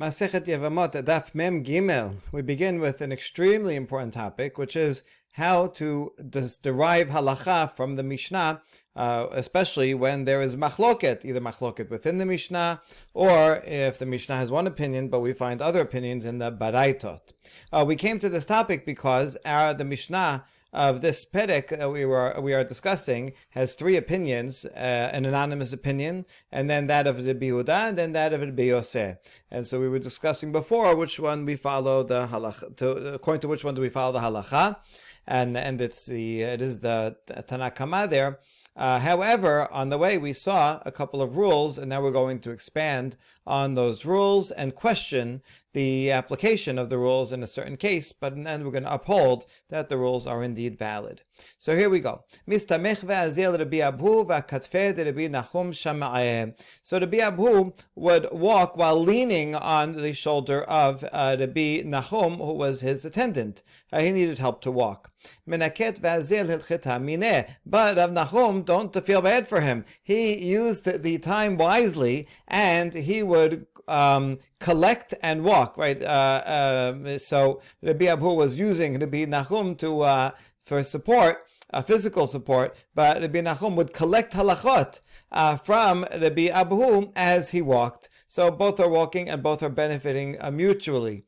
Masechet Yevamot, Daf Mem Gimel. We begin with an extremely important topic, which is how to derive halacha from the Mishnah, especially when there is machloket, either machloket within the Mishnah, or if the Mishnah has one opinion, but we find other opinions in the Baraitot. We came to this topic because the Mishnah of this perek we are discussing has three opinions: an anonymous opinion, and then that of Rabbi Yehuda, and then that of Rabbi Yosef. And so we were discussing before which one we follow the halacha. According to which one do we follow the halacha? And it is the Tanakama there. However, on the way we saw a couple of rules, and now we're going to expand on those rules and question the application of the rules in a certain case, but then we're going to uphold that the rules are indeed valid. So here we go. So Rabbi Abu would walk while leaning on the shoulder of Rabbi Nahum, who was his attendant. He needed help to walk. But Rav Nahum, don't feel bad for him. He used the time wisely, and he would collect and walk, right? So Rabbi Abu was using Rabbi Nahum for support, physical support, but Rabbi Nahum would collect halachot from Rabbi Abu as he walked. So both are walking and both are benefiting mutually.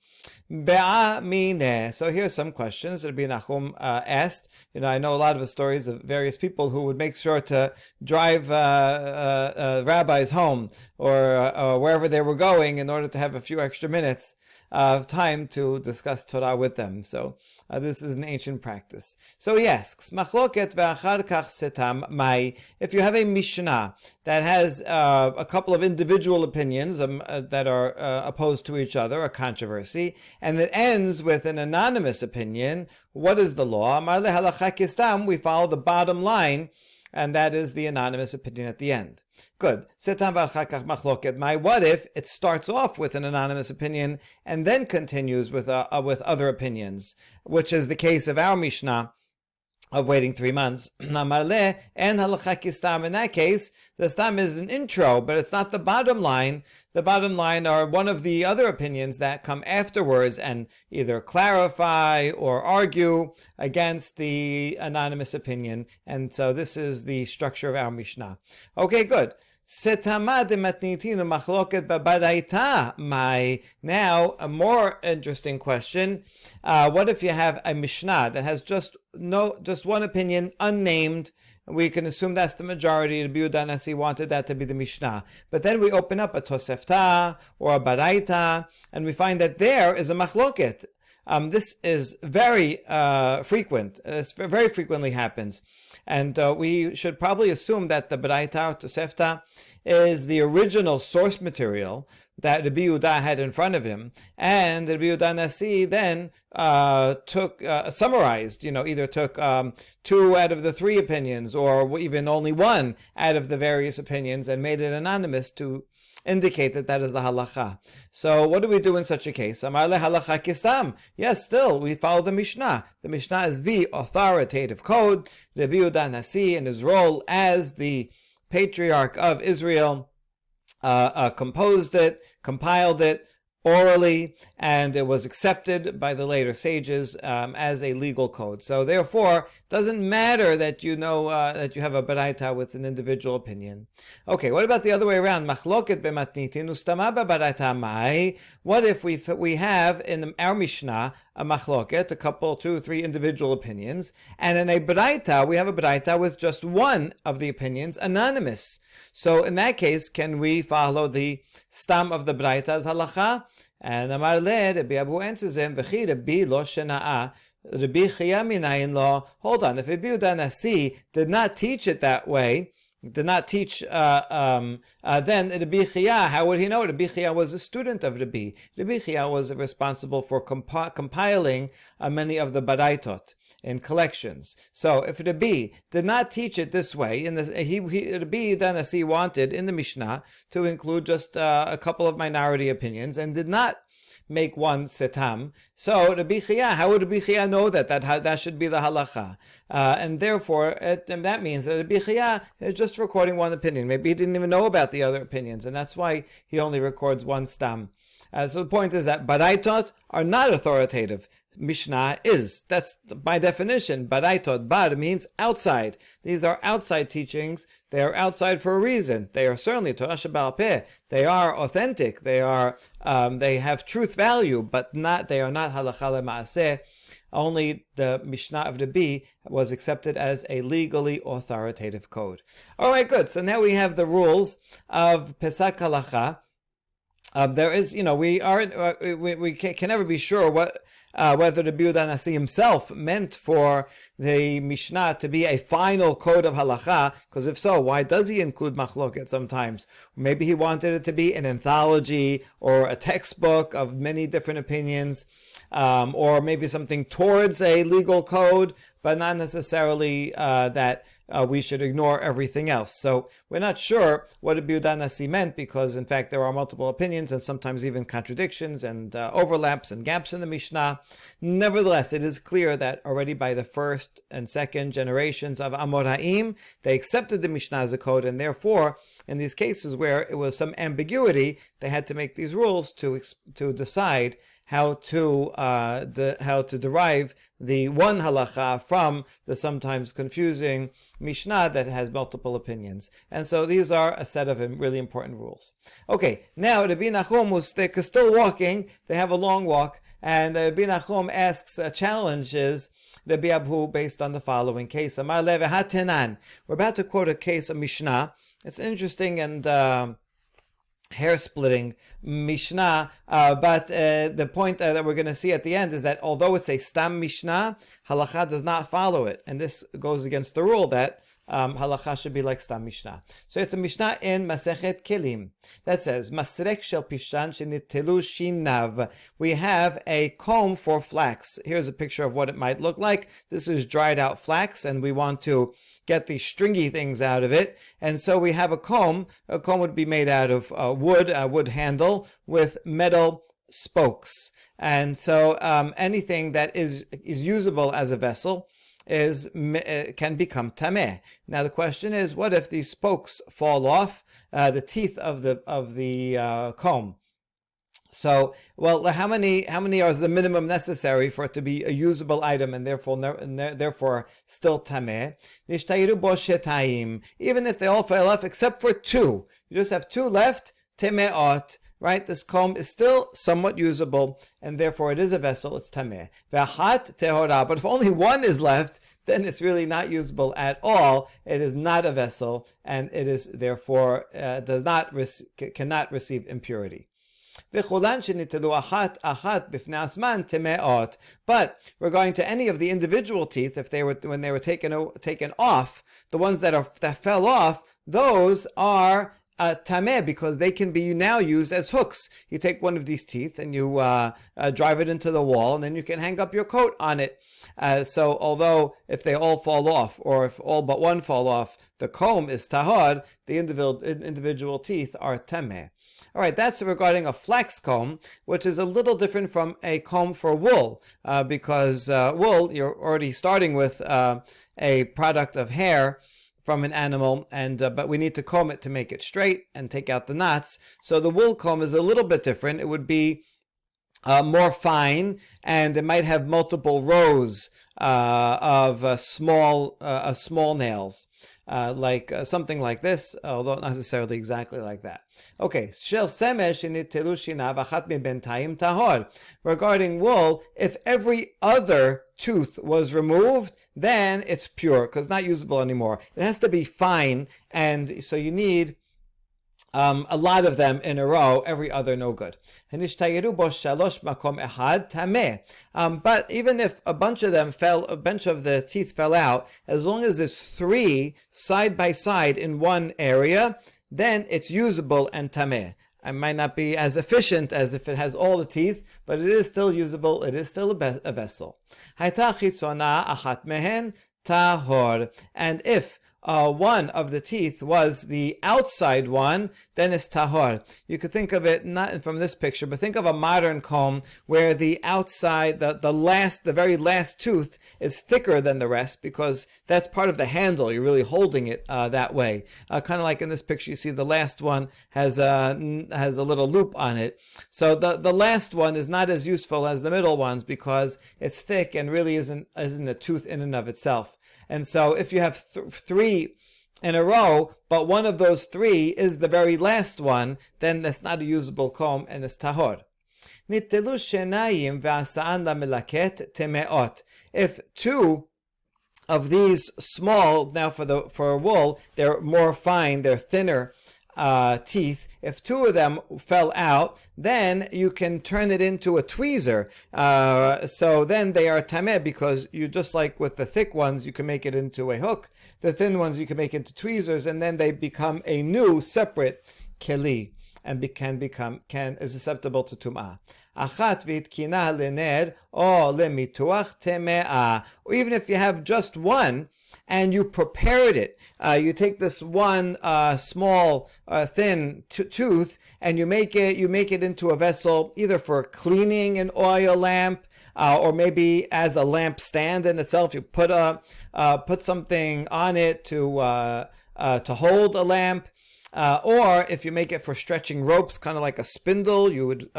So here's some questions that Rabbi Nahum asked. I know a lot of the stories of various people who would make sure to drive rabbis home or wherever they were going in order to have a few extra minutes of time to discuss Torah with them. So this is an ancient practice. So he asks, Machloket ve'achar kach setam mai. If you have a Mishnah that has a couple of individual opinions that are opposed to each other, a controversy, and it ends with an anonymous opinion, what is the law? Amar le halacha kistam, we follow the bottom line, and that is the anonymous opinion at the end. Good. What if it starts off with an anonymous opinion and then continues with other opinions, which is the case of our Mishnah of waiting 3 months? In that case, the stam is an intro, but it's not the bottom line. The bottom line are one of the other opinions that come afterwards and either clarify or argue against the anonymous opinion. And so this is the structure of our Mishnah. Okay, good. Now, a more interesting question. What if you have a Mishnah that has just one opinion, unnamed? We can assume that's the majority. Rabbi Yehuda Nasi wanted that to be the Mishnah. But then we open up a Tosefta or a Baraita, and we find that there is a Machloket. This is very frequent. This very frequently happens. And we should probably assume that the Baraita or Tosefta is the original source material that Rabbi Yehuda had in front of him, and Rabbi Yehuda Nasi then summarized, either took 2 out of the 3 opinions, or even only 1 out of the various opinions, and made it anonymous to indicate that is the halacha. So what do we do in such a case? Amar le halacha kistam. Yes, still, we follow the Mishnah. The Mishnah is the authoritative code. Rabbi Yehuda Nasi, in his role as the patriarch of Israel, composed it, compiled it orally, and it was accepted by the later sages as a legal code. So therefore, it doesn't matter that that you have a baraita with an individual opinion. Okay, what about the other way around? Machloket bematnitin ustama baraita mai. What if we have in our Mishnah a machloket, a couple, 2, 3 individual opinions, and in a baraita we have a baraita with just one of the opinions anonymous? So in that case, can we follow the stam of the baraita as halacha? And Amar le, Rabbi Abu answers him, V'chi Rabbi lo shena'a, Rabbi Chia minayin lo. Hold on, if Rabbi Yehuda Nasi did not teach it that way, did not teach, then Rabbi Chia, how would he know? Rabbi Chia was a student of Rabbi. Rabbi Chia was responsible for compiling many of the baraitot in collections. So if Rabbi did not teach it this way, Rabbi Nasi wanted in the Mishnah to include just a couple of minority opinions and did not make one setam. So Rabbi Chia, how would Rabbi Chia know that should be the halacha? And therefore, that means that Rabbi Chia is just recording one opinion. Maybe he didn't even know about the other opinions, and that's why he only records one stam. So the point is that baraitot are not authoritative. Mishnah is. That's by definition. Baraitot, bar means outside. These are outside teachings. They are outside for a reason. They are certainly Torah Sheba'al Peh. They are authentic. They have truth value, but they are not halacha le'maaseh. Only the Mishnah of Rabbi was accepted as a legally authoritative code. All right, good. So now we have the rules of Pesach Halacha. There is, we can never be sure whether the Yehuda Nasi himself meant for the Mishnah to be a final code of halacha, because if so, why does he include machloket sometimes? Maybe he wanted it to be an anthology or a textbook of many different opinions, or maybe something towards a legal code, but not necessarily that we should ignore everything else. So we're not sure what Rabbi Yehuda Nasi meant, because in fact there are multiple opinions and sometimes even contradictions and overlaps and gaps in the Mishnah. Nevertheless, it is clear that already by the first and second generations of Amoraim, they accepted the Mishnah as a code, and therefore in these cases where it was some ambiguity, they had to make these rules to decide how to derive the one halacha from the sometimes confusing Mishnah that has multiple opinions. And so these are a set of really important rules. Okay, now Rabbi Nachum, who's still walking, they have a long walk, and Rabbi Nachum challenges Rabbi Abhu based on the following case. Amar le v'hatenan. We're about to quote a case, a Mishnah. It's interesting and hair-splitting Mishnah, but the point that we're going to see at the end is that although it's a Stam Mishnah, halacha does not follow it, and this goes against the rule that halacha should be like Stam Mishnah. So it's a Mishnah in Masechet Kelim that says, Masrek shel pishan shenitelu shinav. We have a comb for flax. Here's a picture of what it might look like. This is dried out flax, and we want to get the stringy things out of it. And so we have a comb. A comb would be made out of wood, a wood handle with metal spokes. And so anything that is usable as a vessel can become tameh. Now the question is, what if these spokes fall off the teeth of the comb? So, well, how many are the minimum necessary for it to be a usable item and therefore still tameh? Nishtayru bo shetayim. Even if they all fell off except for two, you just have two left, temeot. Right, this comb is still somewhat usable, and therefore it is a vessel. It's tameh. V'achat tehora. But if only one is left, then it's really not usable at all. It is not a vessel, and it is therefore cannot receive impurity. But regarding to any of the individual teeth, when they were taken off, the ones that fell off, those are tameh, because they can be now used as hooks. You take one of these teeth and you drive it into the wall, and then you can hang up your coat on it. So although if they all fall off, or if all but one fall off, the comb is tahor, the individual teeth are tameh. All right, that's regarding a flax comb, which is a little different from a comb for wool, because wool, you're already starting with a product of hair from an animal, and but we need to comb it to make it straight and take out the knots. So the wool comb is a little bit different. It would be more fine, and it might have multiple rows of small nails, like something like this, although not necessarily exactly like that. Okay, regarding wool, if every other tooth was removed, then it's pure, because not usable anymore. It has to be fine, and so you need a lot of them in a row, every other no good. But even if a bunch of the teeth fell out, as long as there's three side by side in one area, then it's usable and tameh. It might not be as efficient as if it has all the teeth, but it is still usable. It is still a vessel. And if one of the teeth was the outside one, then it's tahor. You could think of it not from this picture, but think of a modern comb where the outside, the very last tooth is thicker than the rest because that's part of the handle. You're really holding it that way. Kind of like in this picture, you see the last one has a little loop on it. So the last one is not as useful as the middle ones because it's thick and really isn't a tooth in and of itself. And so if you have three in a row, but one of those three is the very last one, then that's not a usable comb and it's tahor. If two of these small, now for wool, they're more fine, they're thinner teeth, if two of them fell out, then you can turn it into a tweezer. So then they are tameh because you, just like with the thick ones, you can make it into a hook. The thin ones you can make into tweezers, and then they become a new separate keli and is susceptible to tum'ah. Achat v'itkinah lener or lemituach teme'ah. Or even if you have just one, and you prepared it. You take this one small, thin tooth, and you make it into a vessel either for cleaning an oil lamp, or maybe as a lamp stand in itself. You put something on it to hold a lamp. Or if you make it for stretching ropes, kind of like a spindle, you would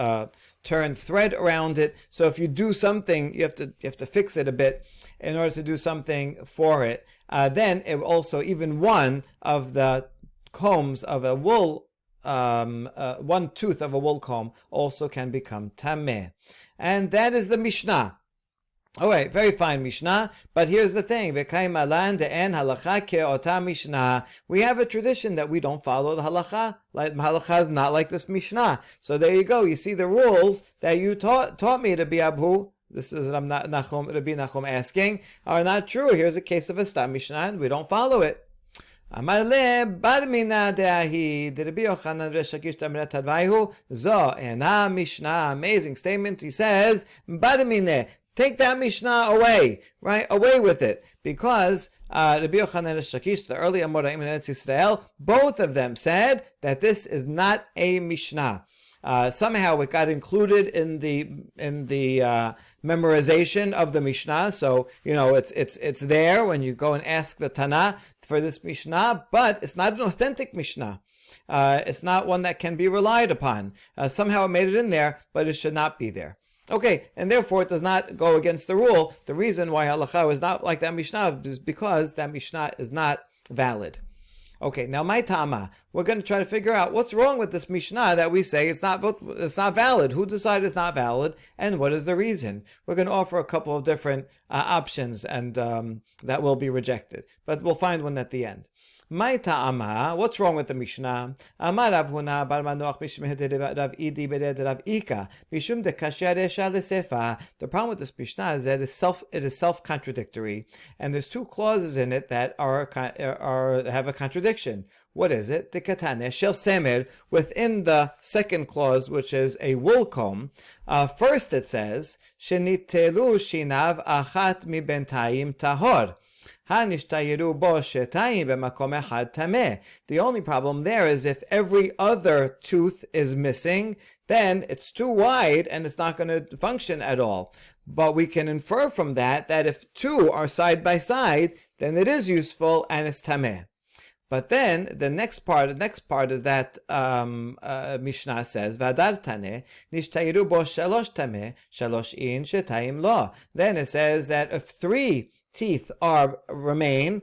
turn thread around it. So if you do something, you have to fix it a bit in order to do something for it. Then it also, even one of the combs of a wool, one tooth of a wool comb also can become tameh. And that is the Mishnah. All right, very fine Mishnah, but here's the thing. We have a tradition that we don't follow the halacha. Like, halacha is not like this Mishnah. So there you go. You see the rules that you taught me, Rabbi Abhu. This is Rabbi Nachum asking, are not true. Here's a case of a stam Mishnah, and we don't follow it. Amar le bar mina deahi de Rabbi Yochanan reshakish tamret hadvaihu zo ena Mishnah. Amazing statement. He says, bar mina. Take that Mishnah away, right? Away with it. Because Rabbi Yochanan and Shakish, the early Amoraim in Eretz Yisrael, both of them said that this is not a Mishnah. Somehow it got included in the memorization of the Mishnah. So, it's there when you go and ask the Tana for this Mishnah, but it's not an authentic Mishnah. It's not one that can be relied upon. Somehow it made it in there, but it should not be there. Okay, and therefore it does not go against the rule. The reason why halacha is not like that Mishnah is because that Mishnah is not valid. Okay, now my tama, we're going to try to figure out what's wrong with this Mishnah that we say it's not valid. Who decided it's not valid, and what is the reason? We're going to offer a couple of different options, and that will be rejected. But we'll find one at the end. My ta'ama, what's wrong with the Mishnah? Amar Rav Huna bar Manoach mishmeh Rav Idi bered Rav Ika mishum de kasher resha lesefa. The problem with this Mishnah is that it is self-contradictory, and there's two clauses in it that have a contradiction. What is it? The katane shel semer, within the second clause, which is a wool comb. First it says shenitelu shinav achat mi bentayim tahor. The only problem there is if every other tooth is missing, then it's too wide and it's not going to function at all. But we can infer from that if two are side by side, then it is useful and it's tameh. But then the next part of that Mishnah says, "Vadar taneh nishtayiru bo shalosh tameh shalosh in shetayim lo." Then it says that if three teeth remain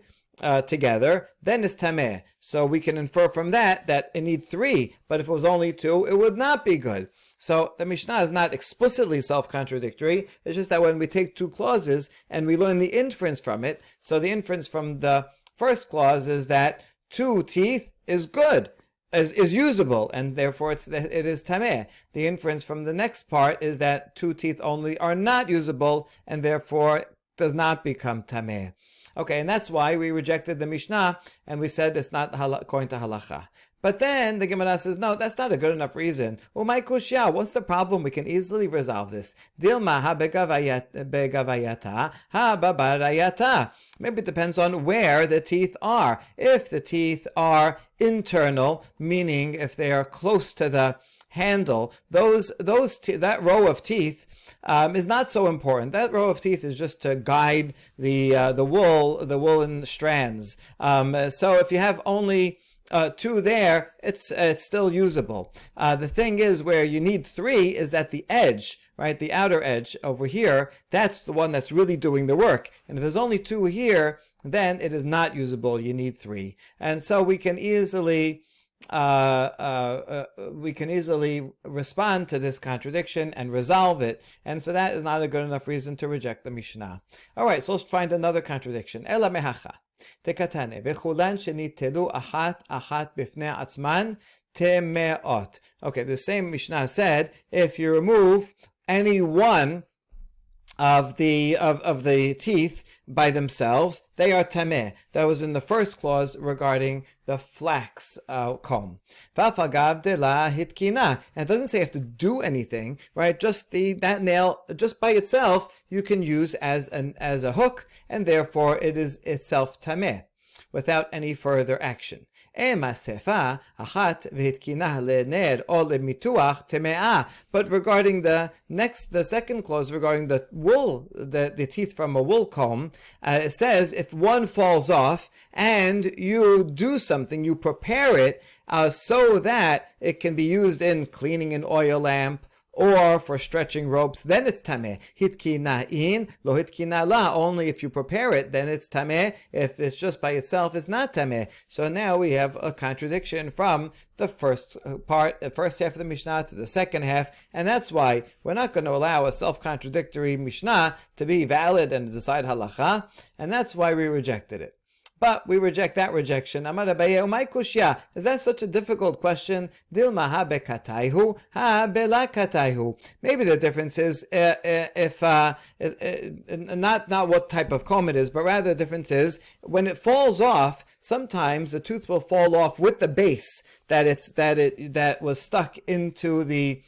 together, then it's tameh. So we can infer from that it needs three, but if it was only two, it would not be good. So the Mishnah is not explicitly self-contradictory. It's just that when we take two clauses and we learn the inference from it, so the inference from the first clause is that two teeth is good, is usable, and therefore it is tameh. The inference from the next part is that two teeth only are not usable, and therefore does not become tameh. Okay, and that's why we rejected the Mishnah, and we said it's not according to halacha. But then the Gemara says, no, that's not a good enough reason. Umay kushya, what's the problem? We can easily resolve this. Dilma ha begavayata ha babarayata. Maybe it depends on where the teeth are. If the teeth are internal, meaning if they are close to the handle, that row of teeth is not so important. That row of teeth is just to guide the woolen strands. So if you have only two there, it's still usable. The thing is, where you need three is at the edge, right? The outer edge over here. That's the one that's really doing the work. And if there's only two here, then it is not usable. You need three. And so we can easily respond to this contradiction and resolve it, and so that is not a good enough reason to reject the Mishnah. All right, so let's find another contradiction. Ela mehacha tekatane v'chulan shenitelu achat bifnei atzman temeot. Okay, the same Mishnah said if you remove any one of the teeth by themselves, they are tameh. That was in the first clause regarding the flax comb. V'afagav de la hitkina. And it doesn't say you have to do anything, right? Just that nail, just by itself, you can use as a hook, and therefore it is itself tameh, without any further action. But regarding the second clause regarding the wool, the teeth from a wool comb, it says if one falls off and you do something, you prepare it so that it can be used in cleaning an oil lamp or for stretching ropes, then it's tameh. Hitkina in, lo hitkina la. Only if you prepare it, then it's tameh. If it's just by itself, it's not tameh. So now we have a contradiction from the first part, the first half of the Mishnah to the second half, and that's why we're not going to allow a self-contradictory Mishnah to be valid and decide halacha, and that's why we rejected it. But we reject that rejection. Amar Abaye, umay kushya. Is that such a difficult question? Dilma ha bekatayhu, ha belakatayhu. Maybe the difference is not what type of comb it is, but rather the difference is when it falls off. Sometimes the tooth will fall off with the base that was stuck into the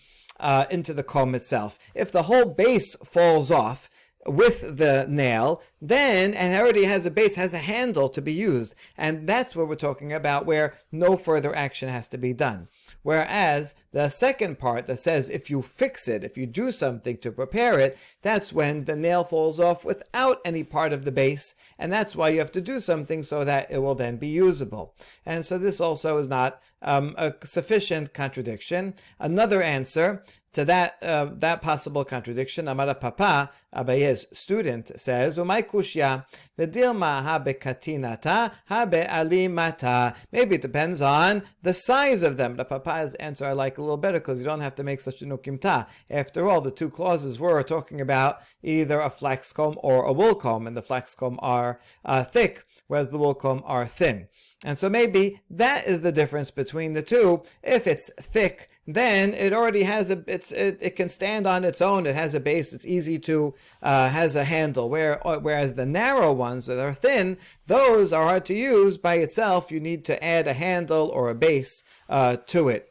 comb itself. If the whole base falls off with the nail, then, and it already has a base, has a handle to be used. And that's what we're talking about, where no further action has to be done. Whereas the second part that says if you fix it, if you do something to prepare it, that's when the nail falls off without any part of the base, and that's why you have to do something so that it will then be usable. And so this also is not a sufficient contradiction. Another answer to that possible contradiction, Amara Papa, Abaye's student, says, "Umay kushya v'dilma ha bekatinata ha be'alimata." Maybe it depends on the size of them. The Papa's answer I like a little better because you don't have to make such a nukimta. After all, the two clauses were talking about either a flax comb or a wool comb, and the flax comb are thick, whereas the wool comb are thin. And so maybe that is the difference between the two. If it's thick, then it already has it can stand on its own. It has a base. It's easy to has a handle. Whereas the narrow ones that are thin, those are hard to use by itself. You need to add a handle or a base to it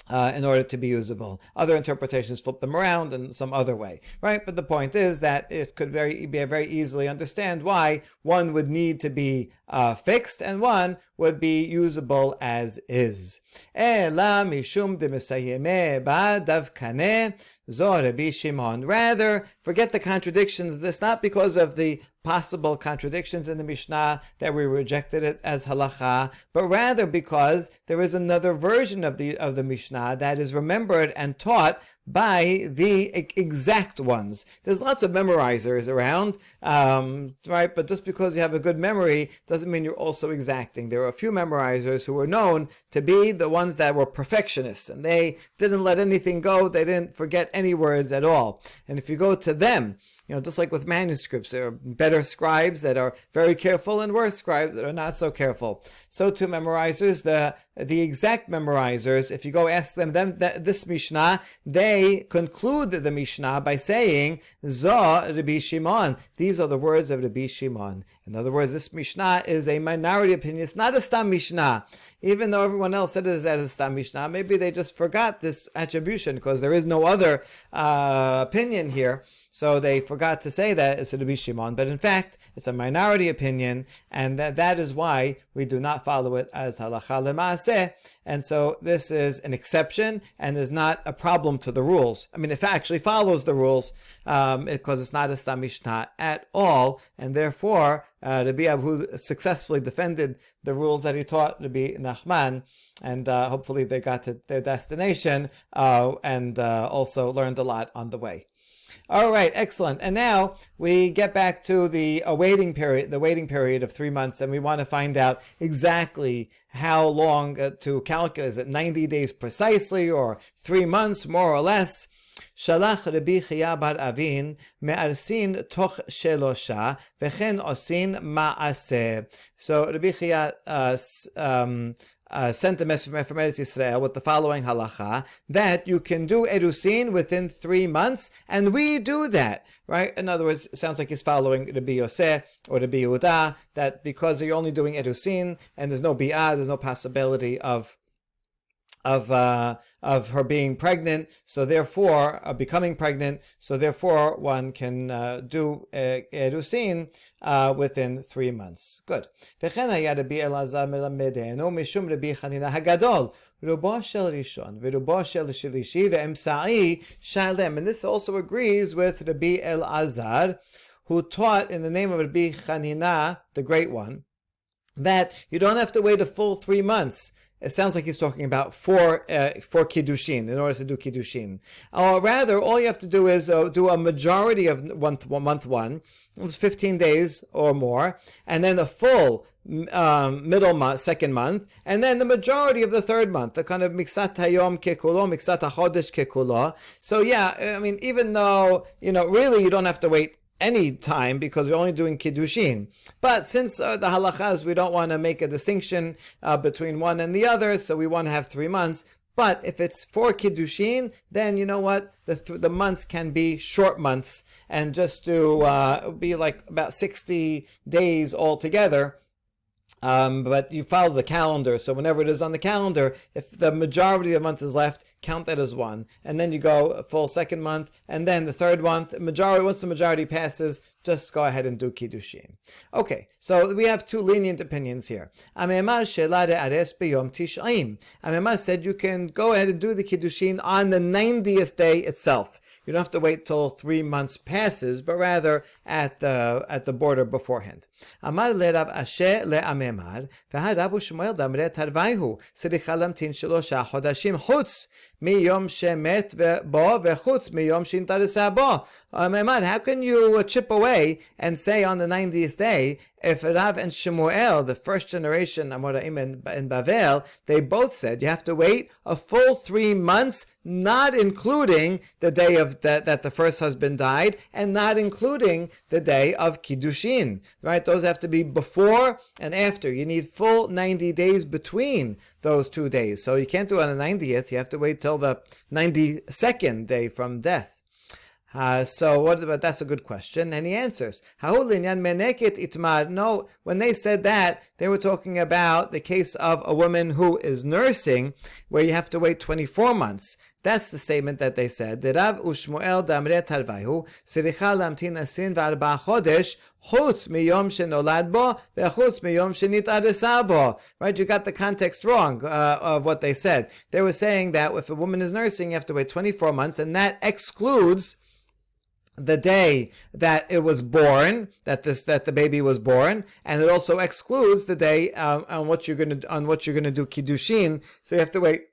in order to be usable. Other interpretations flip them around in some other way, right? But the point is that it could very easily understand why one would need to be fixed and one would be usable as is. Rather, forget the contradictions. This not because of the possible contradictions in the Mishnah that we rejected it as halacha, but rather because there is another version of the Mishnah that is remembered and taught by the exact ones. There's lots of memorizers around, right? But just because you have a good memory doesn't mean you're also exacting. There are a few memorizers who were known to be the ones that were perfectionists, and they didn't let anything go. They didn't forget any words at all. And if you go to them, just like with manuscripts, there are better scribes that are very careful and worse scribes that are not so careful. So to memorizers, the exact memorizers, if you go ask them this Mishnah, they conclude the Mishnah by saying, Zo Rabbi Shimon. These are the words of Rabbi Shimon. In other words, this Mishnah is a minority opinion. It's not a Stam Mishnah. even though everyone else said it as a Stam Mishnah, maybe they just forgot this attribution because there is no other opinion here. So they forgot to say that it's Rabbi Shimon, but in fact, it's a minority opinion, and that is why we do not follow it as halacha lema'aseh. And so this is an exception and is not a problem to the rules. I mean, it actually follows the rules because it's not a Stam Mishnah at all, and therefore Rabbi Abu successfully defended the rules that he taught Rabbi Nachman, and hopefully they got to their destination and also learned a lot on the way. All right, excellent. And now we get back to the waiting period of 3 months, and we want to find out exactly how long to calculate. Is it 90 days precisely, or 3 months more or less? Shalach Rabbi Chia bar Avin me'arsin toch shelosha v'chen osin ma'aseh. So Rabbi Chia sent a message from Eretz Yisrael with the following halacha, that you can do Erusin within 3 months, and we do that, right? In other words, it sounds like he's following Rabbi Yosef or Rabbi Yehuda, that because you're only doing Erusin, and there's no bi'ah, there's no possibility of her being pregnant, so therefore becoming pregnant, so therefore one can do erusin within 3 months. Good. וכן היה רבי אלעזר מלמדנו משום רבי חנינא הגדול, רובו של ראשון ורובו של שלישי ואמצעי שלם. And this also agrees with Rabbi Elazar, who taught in the name of Rabbi Chanina, the great one, that you don't have to wait a full 3 months. It sounds like he's talking about for Kiddushin, in order to do Kiddushin. Or rather, all you have to do is do a majority of month one, it was 15 days or more, and then a full middle month, second month, and then the majority of the third month, the kind of miksat hayom kekulo, miksat hachodesh kekulo. So yeah, I mean, even though, really you don't have to wait any time because we're only doing Kiddushin. But since the halachas, we don't want to make a distinction between one and the other, so we want to have 3 months. But if it's for Kiddushin, then you know what? The months can be short months and just be like about 60 days altogether. But you follow the calendar, so whenever it is on the calendar, if the majority of the month is left, count that as one, and then you go a full second month, and then the third month, once the majority passes, just go ahead and do Kiddushin. Okay, so we have two lenient opinions here. Amemar said you can go ahead and do the Kiddushin on the 90th day itself. You don't have to wait till 3 months passes, but rather at the border beforehand. Amar le Rav Asher le Amemar, v'harav u'Shmuel damre tarvayhu, tzricha lamtin shelosha chodashim chutz miyom shemet bo v'chutz miyom shintarisa bo. Amemar, how can you chip away and say on the 90th day, if Rav and Shmuel, the first generation Amoraim in Bavel, they both said you have to wait a full 3 months, not including the day of that the first husband died, and not including the day of Kiddushin, right? Those have to be before and after. You need full 90 days between those 2 days. So you can't do it on the 90th. You have to wait till the 92nd day from death. But that's a good question. And he answers, no, when they said that, they were talking about the case of a woman who is nursing, where you have to wait 24 months. That's the statement that they said. Rav u'Shmuel damre tarvayhu, siricha lamtin 24 chodesh, chutz miyom shenolad bo, ve'chutz miyom shenit'aresa bo. Right, you got the context wrong of what they said. They were saying that if a woman is nursing, you have to wait 24 months, and that excludes the day that it was born, that the baby was born, and it also excludes the day on what you're going to do Kiddushin. So you have to wait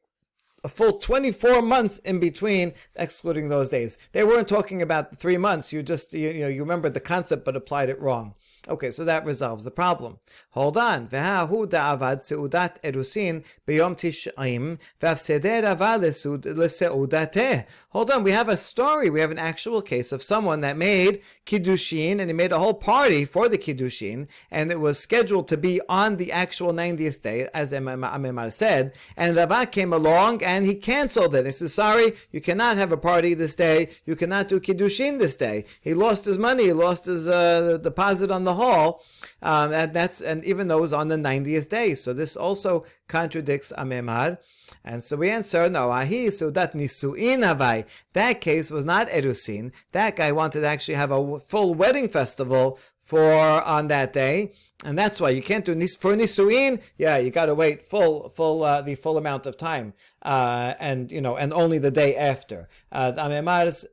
a full 24 months in between, excluding those days. They weren't talking about the 3 months. You just you remembered the concept but applied it wrong. Okay, so that resolves the problem. Hold on. Ve'hahu da'avad seudat erusin b'yom tish'im v'afseder avad leseudateh. Hold on, we have a story. We have an actual case of someone that made Kiddushin, and he made a whole party for the Kiddushin, and it was scheduled to be on the actual 90th day, as Amemar said, and Rava came along and he canceled it. He said, sorry, you cannot have a party this day. You cannot do Kiddushin this day. He lost his money. He lost his deposit on the the hall, and even though it was on the 90th day. So this also contradicts Amemar. And so we answer, no, ahi sudat nisuin havai. That case was not erusin. That guy wanted to actually have a full wedding festival on that day. And that's why you can't do for nisuin. Yeah, you got to wait the full amount of time, and only the day after. Amemar's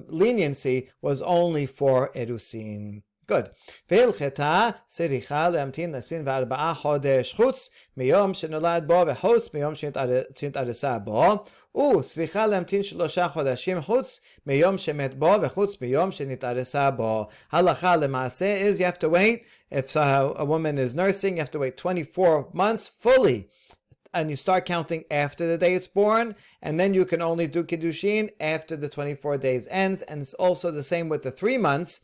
leniency was only for erusin. Good. והלכתה צריכה להמתין 24 חודש חוץ מיום שנולד בו וחוץ מיום שנתארסה בו, וצריכה להמתין 3 חודשים חוץ מיום שמת בו וחוץ מיום שנתארסה בו. הלכה למעשה is you have to wait, if a woman is nursing, you have to wait 24 months fully. And you start counting after the day it's born, and then you can only do Kiddushin after the 24 days ends. And it's also the same with the 3 months.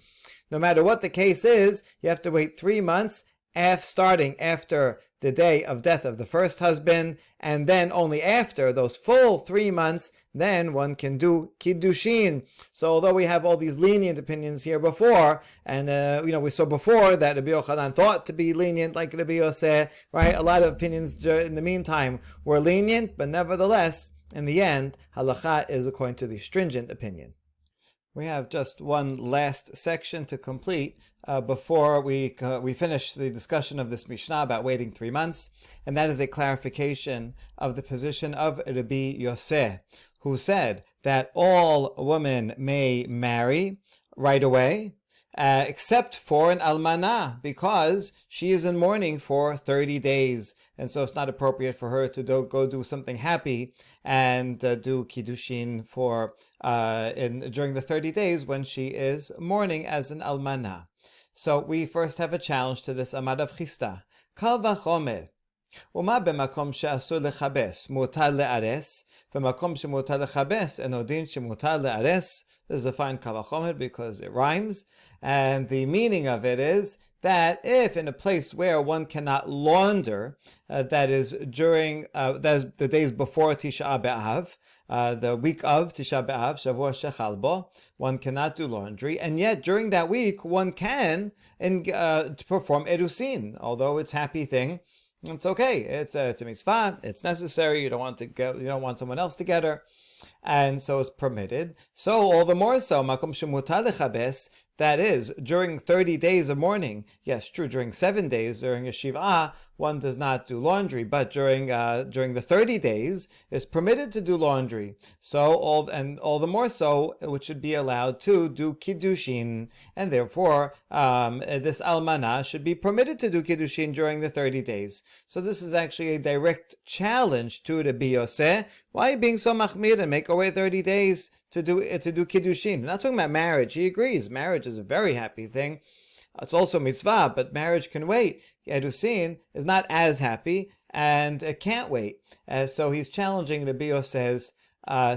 No matter what the case is, you have to wait 3 months starting after the day of death of the first husband, and then only after those full 3 months, then one can do Kiddushin. So although we have all these lenient opinions here before, and we saw before that Rabbi Yochanan thought to be lenient like Rabbi Yosef, right? A lot of opinions in the meantime were lenient, but nevertheless, in the end, halacha is according to the stringent opinion. We have just one last section to complete before we finish the discussion of this Mishnah about waiting 3 months, and that is a clarification of the position of Rabbi Yosef, who said that all women may marry right away, except for an almanah, because she is in mourning for 30 days. And so it's not appropriate for her to go do something happy and do Kiddushin during the 30 days when she is mourning as an almanah. So we first have a challenge to this Amad of Chista. Kal vachomer. Uma b'makom she'asur lechabes mutar le'ares, b'makom she'mutar lechabes and odin she'mutar le'ares. This is a fine kal vachomer because it rhymes. And the meaning of it is that if in a place where one cannot launder, that is during the days before Tisha B'Av, the week of Tisha B'Av, Shavua Shechal Bo, one cannot do laundry, and yet during that week one can perform erusin, although it's a happy thing. It's okay. It's a mitzvah. It's necessary. You don't want someone else to get her, and so it's permitted. So all the more so, makom shemutar lechabes. That is, during 30 days of mourning. Yes, true. During 7 days during a Shiv'ah, one does not do laundry, but during the 30 days, it's permitted to do laundry. So all the more so, it should be allowed to do Kiddushin, and therefore this almanah should be permitted to do Kiddushin during the 30 days. So this is actually a direct challenge to Rabbi Yosef. Why are you being so machmir and make away 30 days to do Kiddushin? We're not talking about marriage. He agrees. Marriage is a very happy thing. It's also mitzvah, but marriage can wait. Erusin is not as happy, and it can't wait. So he's challenging Rabbi Yosef's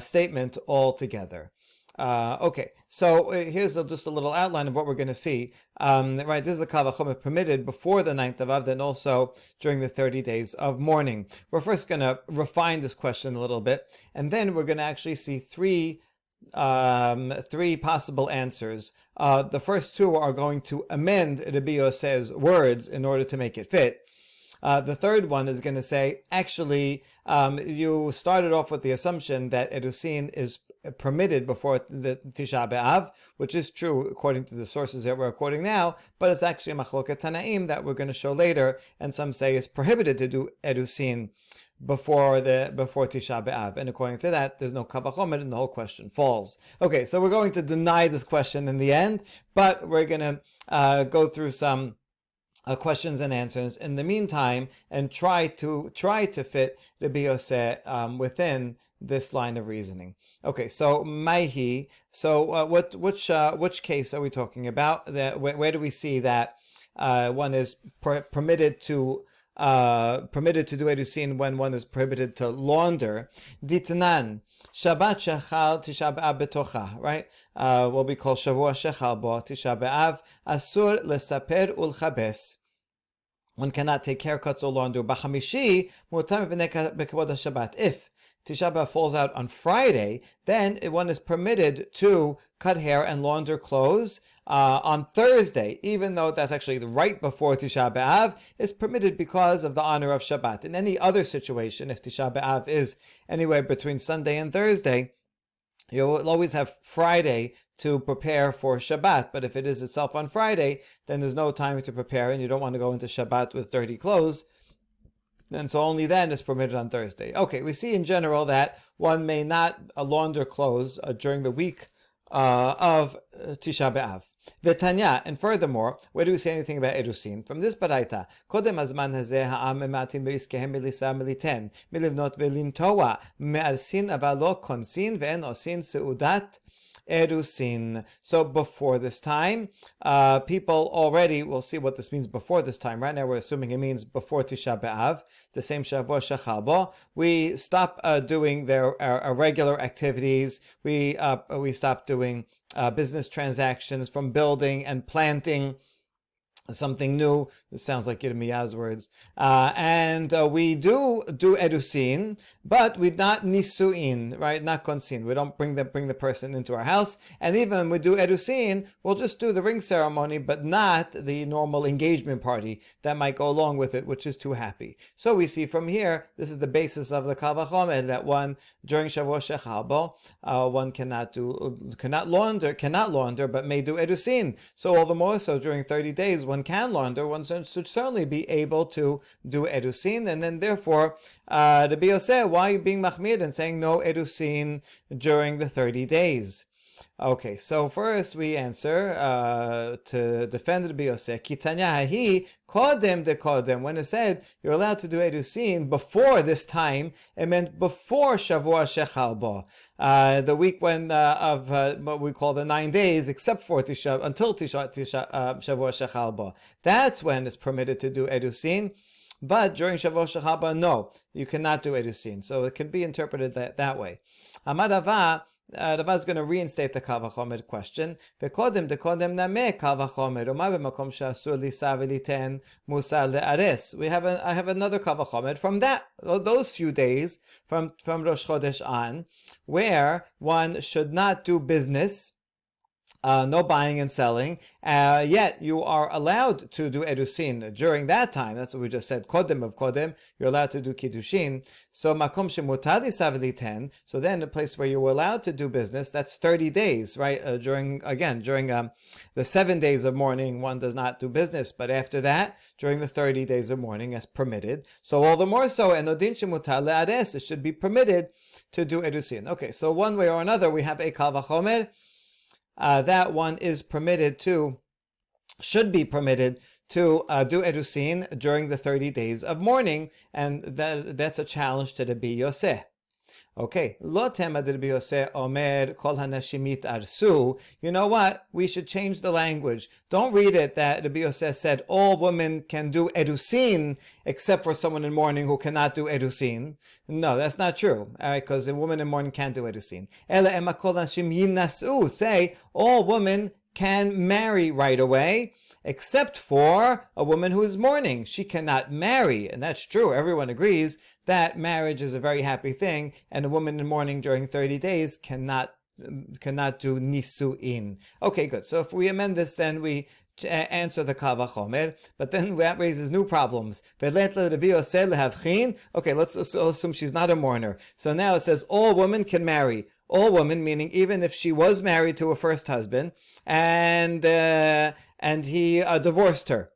statement altogether. Okay, so here's just a little outline of what we're going to see. Right, this is the kal vachomer permitted before the 9th of Av, then also during the 30 days of mourning. We're first going to refine this question a little bit, and then we're going to actually see three possible answers. The first two are going to amend Rabbi Yosef's words in order to make it fit. The third one is going to say, actually, you started off with the assumption that erusin is permitted before the Tisha B'Av, which is true according to the sources that we're quoting now, but it's actually a machloket Tanaim that we're going to show later, and some say it's prohibited to do erusin before Tisha B'Av, and according to that, there's no kal vachomer, and the whole question falls. Okay, so we're going to deny this question in the end, but we're going to go through some questions and answers in the meantime, and try to fit Rabbi Yosef within this line of reasoning. Okay, so Maihi. So which case are we talking about? Where do we see that one is permitted to do erusin when one is prohibited to launder? Ditnan. Shabbat shechal Tisha B'Av betocha, right? What we call Shavua Shechal Bo Tisha B'Av, asur lesaper ulchabes. One cannot take haircuts or launder. B'chamishi mutar v'neka b'kavod Shabbat. If Tisha B'Av falls out on Friday, then one is permitted to cut hair and launder clothes on Thursday, even though that's actually right before Tisha B'Av. It's permitted because of the honor of Shabbat. In any other situation, if Tisha B'Av is anywhere between Sunday and Thursday, you will always have Friday to prepare for Shabbat. But if it is itself on Friday, then there's no time to prepare, and you don't want to go into Shabbat with dirty clothes. And so only then is permitted on Thursday. Okay, we see in general that one may not launder clothes during the week of Tisha B'Av. V'tanya, and furthermore, where do we say anything about Erusin? From this baraita, Kodem azman hazeh ha'am mematim be'iskehem milisa militen, milivnot ve'lintoa, me'arsin avalo konsin ve'en osin seudat Erusin. So before this time, people already will see what this means before this time. Right now we're assuming it means before Tisha B'Av, the same Shavua Shechal Bo. We stop doing their regular activities. We stop doing business transactions from building and planting something new. This sounds like Yirmiyahu's words. And we do Erusin, but we not Nisuin, right? Not Konsin. We don't bring the person into our house. And even when we do Erusin, we'll just do the ring ceremony, but not the normal engagement party that might go along with it, which is too happy. So we see from here, this is the basis of the Kal Vachomer, that one, during Shavua Shechal Bo, one cannot launder, but may do Erusin. So all the more so during 30 days, one can launder, one should certainly be able to do Erusin, and then therefore, the Yosef, why are you being Mahmir and saying no Erusin during the 30 days? Okay, so first we answer to defend the Yosef. Kitanya hahi kodem de kodem. When it said you're allowed to do Erusin before this time, it meant before Shavua Shechal Bo, the week when of what we call the 9 days, except for until Shavua Shechal Bo. That's when it's permitted to do Erusin. But during Shavua Shechal Bo, no, you cannot do Erusin. So it can be interpreted that way. Amarava. Rava is going to reinstate the Kal Vachomer question. Vekodem dekodem name Kal Vachomer. Umay b'makom she'asur lisa v'liten musa le'ares. I have another Kal Vachomer from those few days from Rosh Chodesh on, where one should not do business. No buying and selling, yet you are allowed to do Erusin during that time. That's what we just said. Kodem of Kodem, you're allowed to do Kiddushin. So Makom Shemutadi Savliten, so then the place where you were allowed to do business, that's 30 days, right? During the 7 days of mourning, one does not do business, but after that, during the 30 days of mourning, as permitted. So all the more so, and Odin Shemutar Le'ares, it should be permitted to do Erusin. Okay, so one way or another, we have a Kal Vachomer. That one should be permitted to do Erusin during the 30 days of mourning, and that's a challenge to the Rabbi Yosef. Okay, lo tema de Rabbi Yosef omer kol hanashimit arsu. You know what? We should change the language. Don't read it that Rabbi Yosef said all women can do Erusin except for someone in mourning who cannot do Erusin. No, that's not true. All right, because a woman in mourning can't do Erusin. Ela ema kol hanashim yinasu. Say all women can marry right away, except for a woman who is mourning. She cannot marry, and that's true. Everyone agrees that marriage is a very happy thing, and a woman in mourning during 30 days cannot do nisuin. Okay, good. So if we amend this, then we answer the Kal Vachomer, but then that raises new problems. Okay, let's assume she's not a mourner. So now it says all women can marry. All women, meaning even if she was married to a first husband and he divorced her.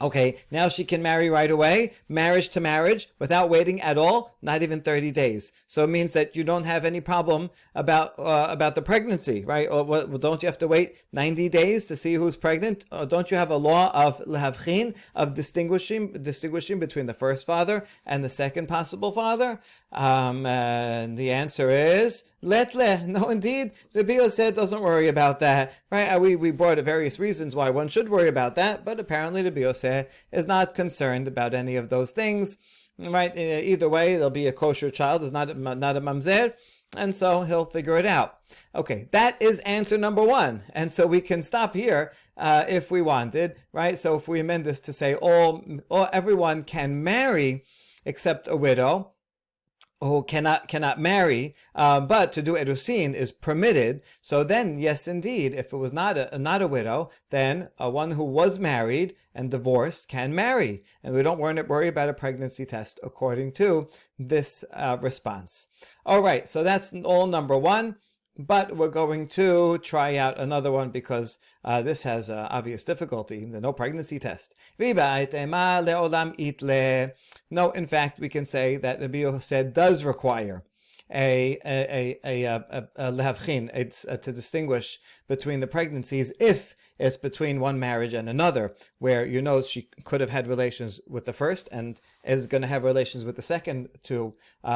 Okay, now she can marry right away, marriage to marriage, without waiting at all, not even 30 days. So it means that you don't have any problem about the pregnancy, right? Or don't you have to wait 90 days to see who's pregnant? Or don't you have a law of lehavchin, of distinguishing between the first father and the second possible father? And the answer is letle. No, indeed, Rabbi Yosef doesn't worry about that, right? We brought various reasons why one should worry about that, but apparently Rabbi Yosef is not concerned about any of those things, right? Either way, there'll be a kosher child, is not a mamzer, and so he'll figure it out. Okay, that is answer number one, and so we can stop here if we wanted, right? So if we amend this to say everyone can marry except a widow, who cannot marry, but to do erusin is permitted. So then, yes, indeed, if it was not a widow, then one who was married and divorced can marry, and we don't worry about a pregnancy test according to this response. All right, so that's all number one. But we're going to try out another one because this has obvious difficulty, the no pregnancy test. No, in fact, we can say that Rabbi Yosef does require a lehavchin, to distinguish between the pregnancies if it's between one marriage and another, where she could have had relations with the first and is going to have relations with the second to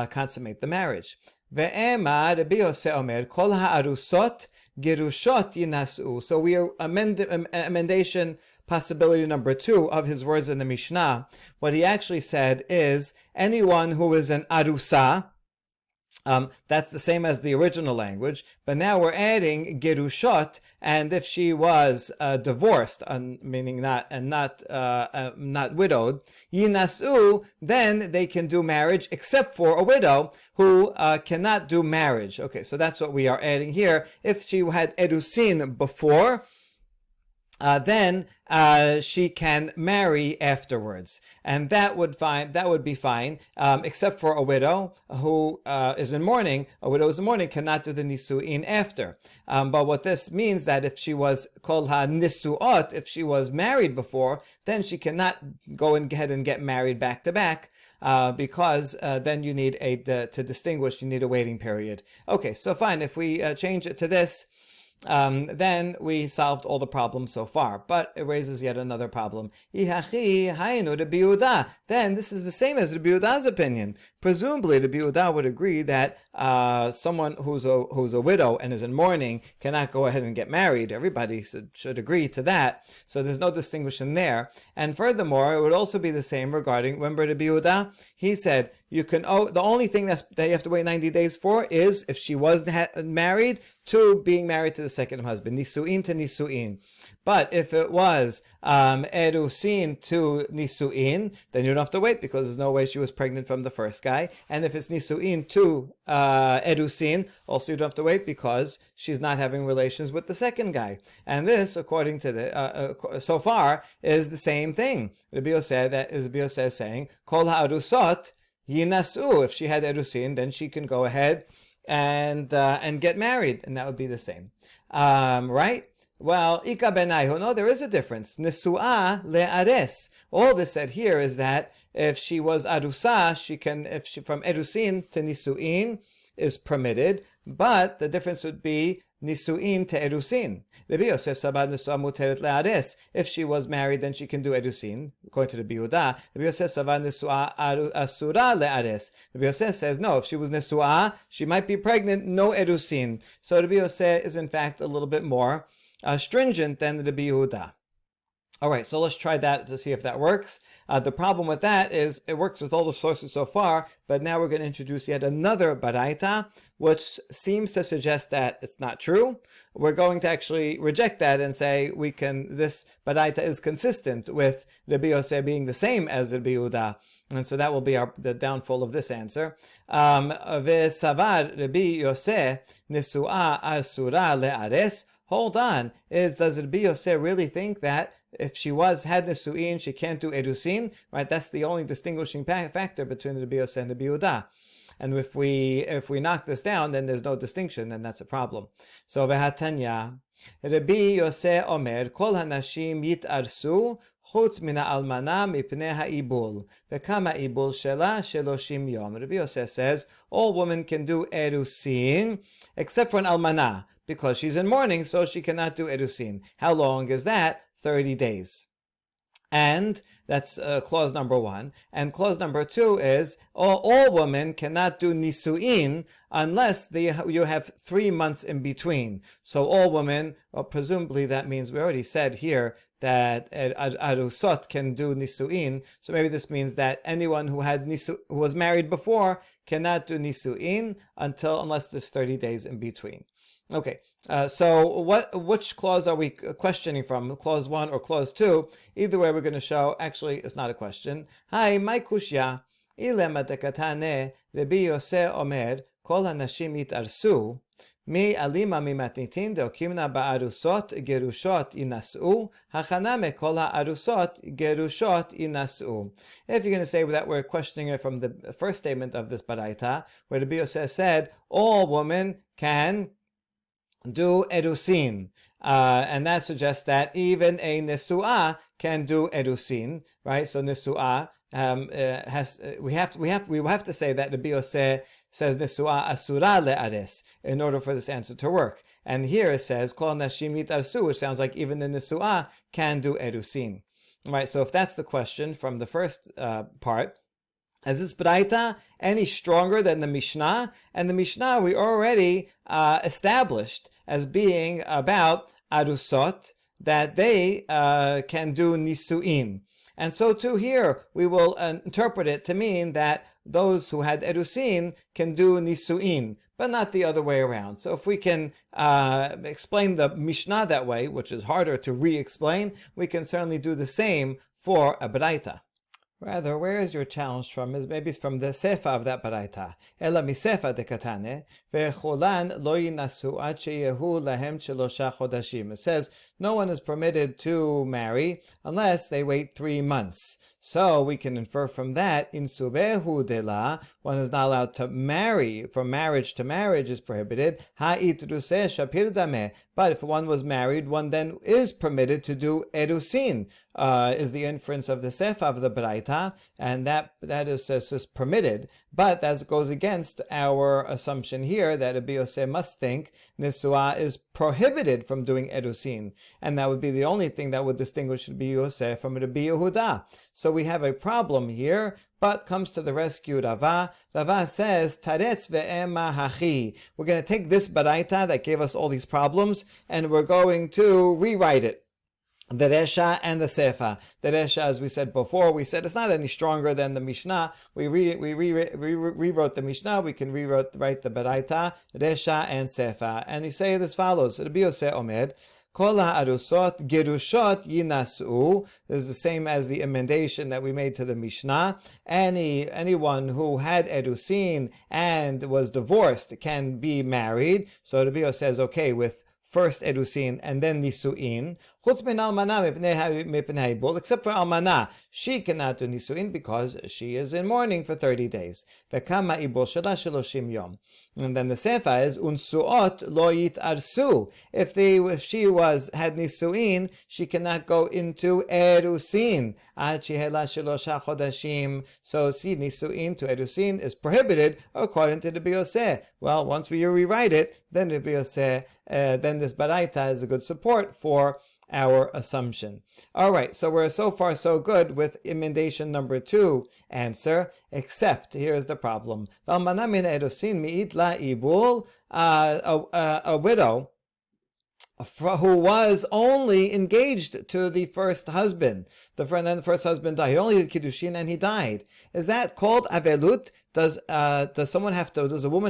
consummate the marriage. Ve'ema Rabbi Yosef omer kol ha'arusot gerushot yinasu. So we are amendation possibility number 2 of his words in the Mishnah. What he actually said is anyone who is an arusa. That's the same as the original language, but now we're adding gerushot, and if she was divorced, meaning not widowed, yinasu, then they can do marriage, except for a widow who cannot do marriage. Okay, so that's what we are adding here. If she had erusin before, then she can marry afterwards, and that would be fine, except for a widow who is in mourning. A widow who's in mourning cannot do the nisuin after. But what this means that if she was kol ha-nisuot, if she was married before, then she cannot go ahead and get married back to back. Because then you need to distinguish, you need a waiting period. Okay, so fine. If we change it to this, then we solved all the problems so far. But it raises yet another problem. Then this is the same as Rabbi Yehuda's opinion. Presumably, Rabbi Yehuda would agree that someone who's a widow and is in mourning cannot go ahead and get married. Everybody should agree to that. So there's no distinction there. And furthermore, it would also be the same regarding, remember Rabbi Yehuda? He said, the only thing that you have to wait 90 days for is if she was married to being married to the second husband, nisuin to nisuin. But if it was erusin to nisuin, then you don't have to wait because there's no way she was pregnant from the first guy. And if it's nisuin to erusin, also you don't have to wait because she's not having relations with the second guy. And this, according to so far, is the same thing. Rabbi Yosef is saying, kol ha'arusot yinasu. If she had erusin, then she can go ahead and get married, and that would be the same, right? Well, ika benayhu, no, there is a difference. Nisu'a le'ares. All this said here is that if she was arusa, from erusin to nisu'in is permitted, but the difference would be nisu'in to erusin. If she was married, then she can do erusin, according to the Yehuda. Rabbi Yosef says no. If she was nesu'ah, she might be pregnant, no erusin. So Rabbi Yosef is in fact a little bit more stringent than the Rabbi Yehuda. All right, so let's try that to see if that works. The problem with that is it works with all the sources so far, but now we're going to introduce yet another baraita, which seems to suggest that it's not true. We're going to actually reject that and say this baraita is consistent with Rabbi Yosef being the same as Rabbi Yehuda. And so that will be the downfall of this answer. Ve'savar Rabbi Yosef nisu'a asura le'ares. Hold on, does Rabbi Yosef really think that if she had nisu'in, she can't do erusin? Right, that's the only distinguishing factor between Rabbi Yosef and Rabbi Yehuda. And if we knock this down, then there's no distinction, and that's a problem. So vehatanya, Rabbi Yosef omer, kol hanashim yitarsu, chutz mina almana mipnei ha'ibul, vekama ibul shela sheloshim yom. Rabbi Yosef says all women can do erusin except for an almana, because she's in mourning, so she cannot do erusin. How long is that? 30 days. And that's clause number 1. And clause number 2 is all women cannot do nisuin unless you have 3 months in between. So all women, presumably that means we already said here that arusot can do nisuin. So maybe this means that anyone who was married before cannot do nisuin unless there's 30 days in between. Okay, so which clause are we questioning from? Clause 1 or clause 2? Either way, we're going to show, actually, it's not a question. Hi, my kushya. Ilema dekatane Rabbi Yosef Omer Kol hanashim yitarsu Mi alima mimatnitin deokimna ba'arusot gerushot inasu hachaname kol ha'arusot gerushot inasu. If you're going to say that we're questioning it from the first statement of this baraita, where the Yosef said all women can do erusin, and that suggests that even a nesuah can do erusin, right? So nesuah we have to say that the Yosef says nesuah asura le'ares in order for this answer to work. And here it says kol nashim yitarsu, which sounds like even the nesuah can do erusin. Right, so if that's the question from the first part, is this braita any stronger than the Mishnah? And the Mishnah we already established as being about arusot, that they can do nisuin. And so too here, we will interpret it to mean that those who had erusin can do nisuin, but not the other way around. So if we can explain the Mishnah that way, which is harder to re-explain, we can certainly do the same for a braita. Rather, where is your challenge from? Maybe it's from the sefa of that baraita. Ela misefa dekatane ve'cholan lo yinasu ad sheyehu lahem shelosha chodashim. It says no one is permitted to marry unless they wait 3 months. So we can infer from that in subehu dela, one is not allowed to marry. From marriage to marriage is prohibited. Ha'it ruseh shapir dameh. But if one was married, one then is permitted to do erusin. Is the inference of the sefa of the baraita, and that is permitted. But that goes against our assumption here that Rabbi Yosef must think Nisuah is prohibited from doing erusin, and that would be the only thing that would distinguish Rabbi Yosef from Rabbi Yehuda. So we have a problem here, but comes to the rescue Rava. Rava says, Taretz ve'ema hachi. We're going to take this baraita that gave us all these problems, and we're going to rewrite it. The Resha and the Sefa. The Resha, as we said before, we said it's not any stronger than the Mishnah. We rewrote the Mishnah. We can write the Baraita, Resha and Sefa. And he says as follows: Rabbi Yosef Omer, Kol ha'arusot gerushot yinasu. This is the same as the emendation that we made to the Mishnah. Anyone who had erusin and was divorced can be married. So Rabbi Yosef says, okay, with first erusin and then nisuin. Except for almana, she cannot do nisuin because she is in mourning for 30 days. And then the sefa is unsuot lo yitarsu. If she had nisuin, she cannot go into erusin. So see, nisuin to erusin is prohibited according to the Yosef. Well, once we rewrite it, then the Yosef, then this baraita is a good support for our assumption. All right, so we're so far so good with emendation number 2 answer, except here's the problem. A widow who was only engaged to the first husband. Then the first husband died. He only did kiddushin and he died. Is that called avelut? Does a woman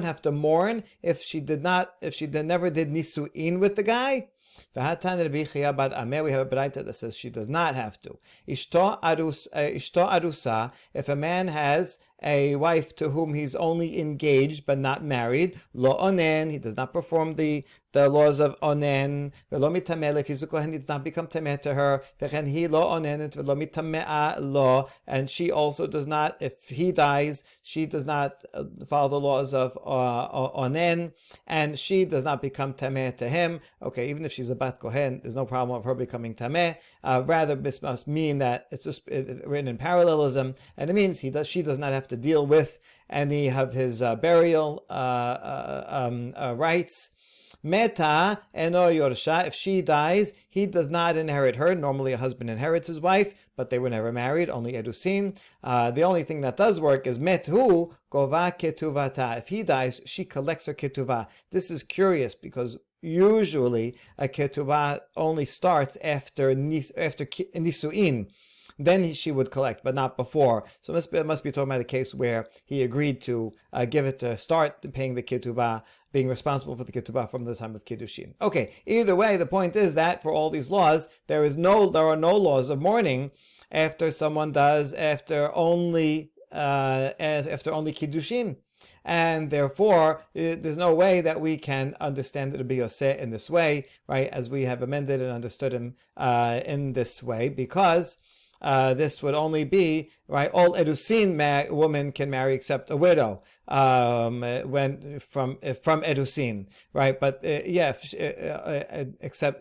have to mourn if she never did nisuin with the guy? We have a baraita that says she does not have to. Ishto arusa, if a man has a wife to whom he's only engaged but not married, lo onen, he does not perform the laws of onen, velo mitameh, if he's a kohen, he does not become tameh to her, vechen hi lo onen, velo mitameh lo, and she also does not, if he dies, she does not follow the laws of onen, and she does not become tameh to him. Okay, even if she's a bat kohen, there's no problem of her becoming tameh. Rather, this must mean that it's just written in parallelism, and it means she does not have to deal with any of his burial rights. Meta eno yorsha, if she dies, he does not inherit her. Normally a husband inherits his wife, but they were never married, only erusin. The only thing that does work is methu gova ketuvata. If he dies, she collects her ketuvah. This is curious because usually a ketuvah only starts after nisuin. Then she would collect, but not before. So it must be talking about a case where he agreed to give it to start paying the ketubah, being responsible for the ketubah from the time of kiddushin. Okay, either way, the point is that for all these laws, there are no laws of mourning after someone does, after only after only kiddushin. And therefore, there's no way that we can understand Rabbi Yosef in this way, right? As we have amended and understood him in this way, because this would only be, right, all Erusin women can marry except a widow when from Erusin, right? But except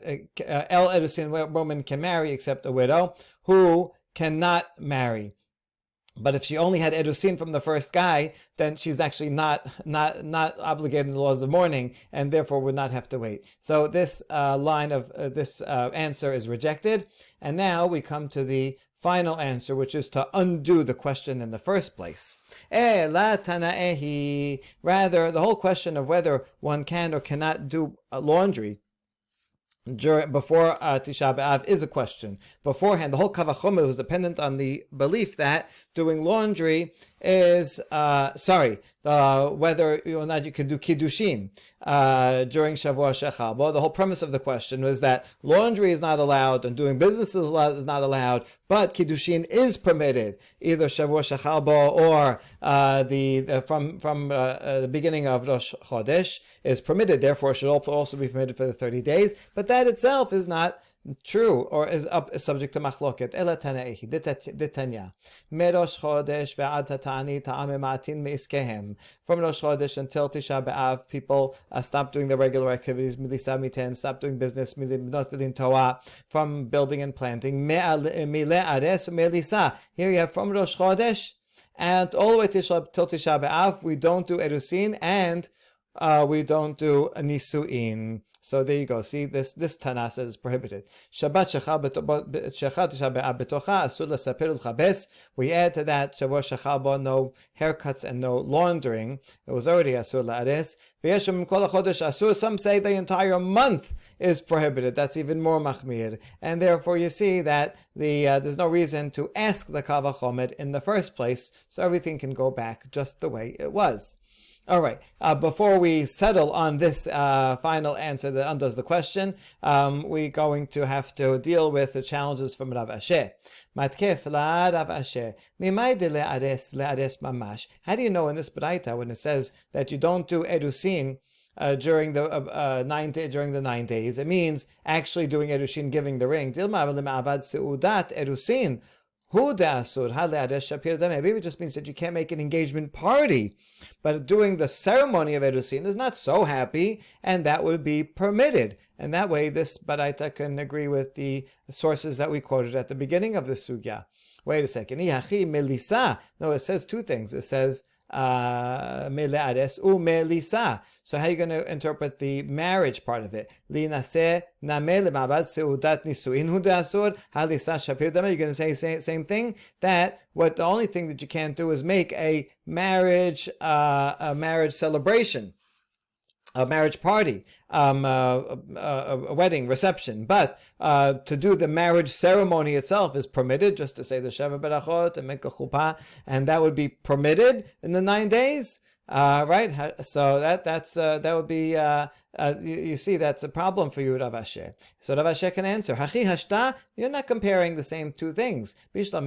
El Erusin woman can marry except a widow who cannot marry. But if she only had Erusin from the first guy, then she's actually not obligated in the laws of mourning, and therefore would not have to wait. So this line of this answer is rejected, and now we come to the final answer, which is to undo the question in the first place. Rather, the whole question of whether one can or cannot do laundry before Tisha B'Av is a question. Beforehand, the whole Kal Vachomer was dependent on the belief that doing laundry is, whether or not you can do Kiddushin during Shavua Shechal. Well, the whole premise of the question was that laundry is not allowed and doing business is not allowed, but Kiddushin is permitted, either Shavua Shechal or from the beginning of Rosh Chodesh is permitted. Therefore, it should also be permitted for the 30 days. But that itself is not true, or is subject to machloket. Ela tanaihi detanya merosh chodesh ve'ad tatani ta'ame ma'atin meiskehem. From Rosh Chodesh until Tisha B'Av, people stop doing their regular activities. Milisa miten, stop doing business. Not within Torah, from building and planting. Mile ares melisa. Here you have from Rosh Chodesh and all the way till Tisha B'Av, we don't do erusin and we don't do nisuin. So there you go. See, this Tana says prohibited. Shabbat Shechal Tisha B'Av betocha asur l'saper ulchabes. We add to that Shavua Shechal bo, no haircuts and no laundering. It was already asur la'ares. V'yeshem kol chodesh asur. Some say the entire month is prohibited. That's even more machmir. And therefore, you see that there's no reason to ask the Kal Vachomer in the first place. So everything can go back just the way it was. All right. Before we settle on this final answer that undoes the question, we're going to have to deal with the challenges from Rav Asher. Matkef la Rav Asher. Mimai de le'ares mamash. How do you know in this Baraita when it says that you don't do erusin during the 9 days? It means actually doing erusin, giving the ring. Dilma avad seudat erusin. Maybe it just means that you can't make an engagement party, but doing the ceremony of Erusin is not so happy, and that would be permitted. And that way, this Baraita can agree with the sources that we quoted at the beginning of the sugya. Wait a second. No, it says two things. It says mele'ares melisa. So how are you going to interpret the marriage part of it? Linaseh nameh lema'avad seudat nisuin hu de'asur halisa shapir dameh. You're going to say same thing, that the only thing that you can't do is make a marriage celebration, a marriage party, a wedding reception, but to do the marriage ceremony itself is permitted, just to say the Sheva Berachot and make a chuppah, and that would be permitted in the 9 days, right? So that would be you see, that's a problem for you, Rav Asher. So Rav Asher can answer, Hachi hashta, you're not comparing the same two things. We have to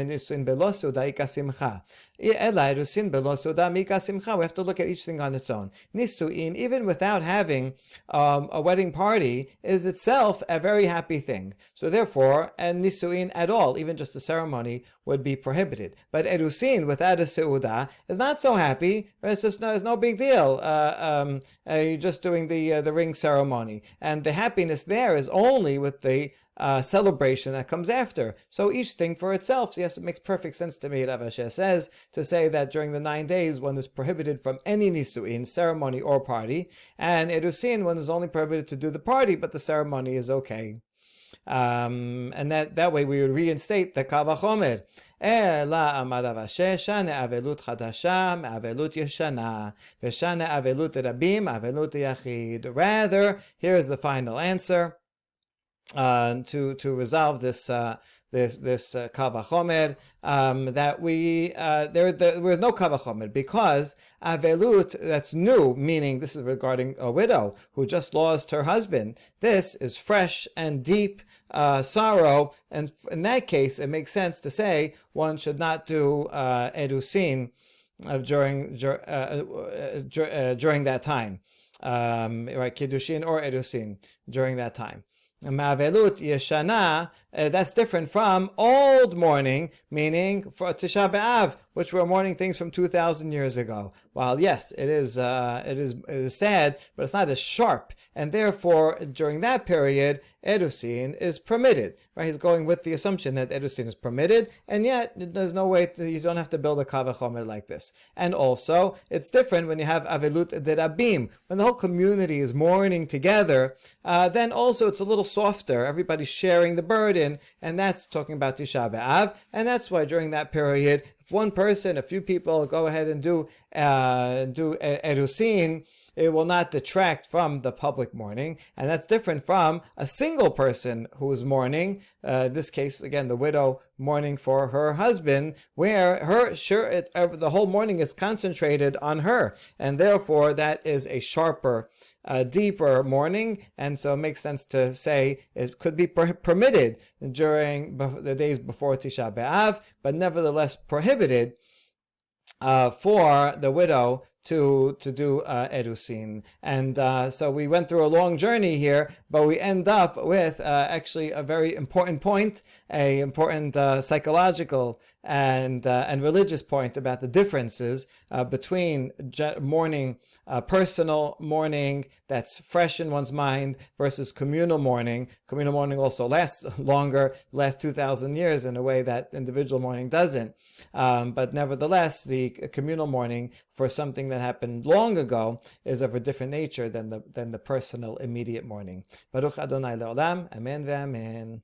look at each thing on its own. Nisuin, even without having a wedding party, is itself a very happy thing. So therefore, and nisuin at all, even just a ceremony, would be prohibited. But erusin without a seudah is not so happy. It's just it's no big deal. You're just doing the ring ceremony, and the happiness there is only with the celebration that comes after. So each thing for itself. So yes, it makes perfect sense to me, Rav Asher says, to say that during the 9 days one is prohibited from any nisuin, ceremony or party, and erusin one is only prohibited to do the party, but the ceremony is okay. And that way we would reinstate the Kal Vachomer. Ela amar Rav Asher shane avelut chadasha me'avelut yeshana v'shane avelut rabim avelut yachid. Rather, here is the final answer to resolve this Kal Vachomer, that there was no Kal Vachomer, because avelut, that's new, meaning this is regarding a widow who just lost her husband. This is fresh and deep sorrow, and in that case, it makes sense to say one should not do Erusin during that time, right? Kiddushin or Erusin during that time. Ma'avelut Yeshana, that's different from old mourning, meaning for Tisha B'Av, which were mourning things from 2,000 years ago. While yes, it is sad, but it's not as sharp, and therefore during that period, Erusin is permitted. Right? He's going with the assumption that Erusin is permitted, and yet there's no way you don't have to build a Kaveh Chomer like this. And also, it's different when you have Avelut Derabim, when the whole community is mourning together. Then also it's a little softer. Everybody's sharing the burden, and that's talking about Tisha B'Av, and that's why during that period, if one person, a few people go ahead and do Erusin, it will not detract from the public mourning, and that's different from a single person who is mourning. In this case, again, the widow mourning for her husband, where the whole mourning is concentrated on her, and therefore that is a sharper, deeper mourning, and so it makes sense to say it could be permitted during the days before Tisha B'Av, but nevertheless prohibited for the widow to do Erusin. And so we went through a long journey here, but we end up with actually a very important point, a important psychological and religious point about the differences between mourning, personal mourning that's fresh in one's mind versus communal mourning. Communal mourning also lasts longer, lasts 2,000 years in a way that individual mourning doesn't. But nevertheless, the communal mourning for something that happened long ago is of a different nature than the personal immediate mourning. Baruch Adonai Le'olam, Amen ve'Amen.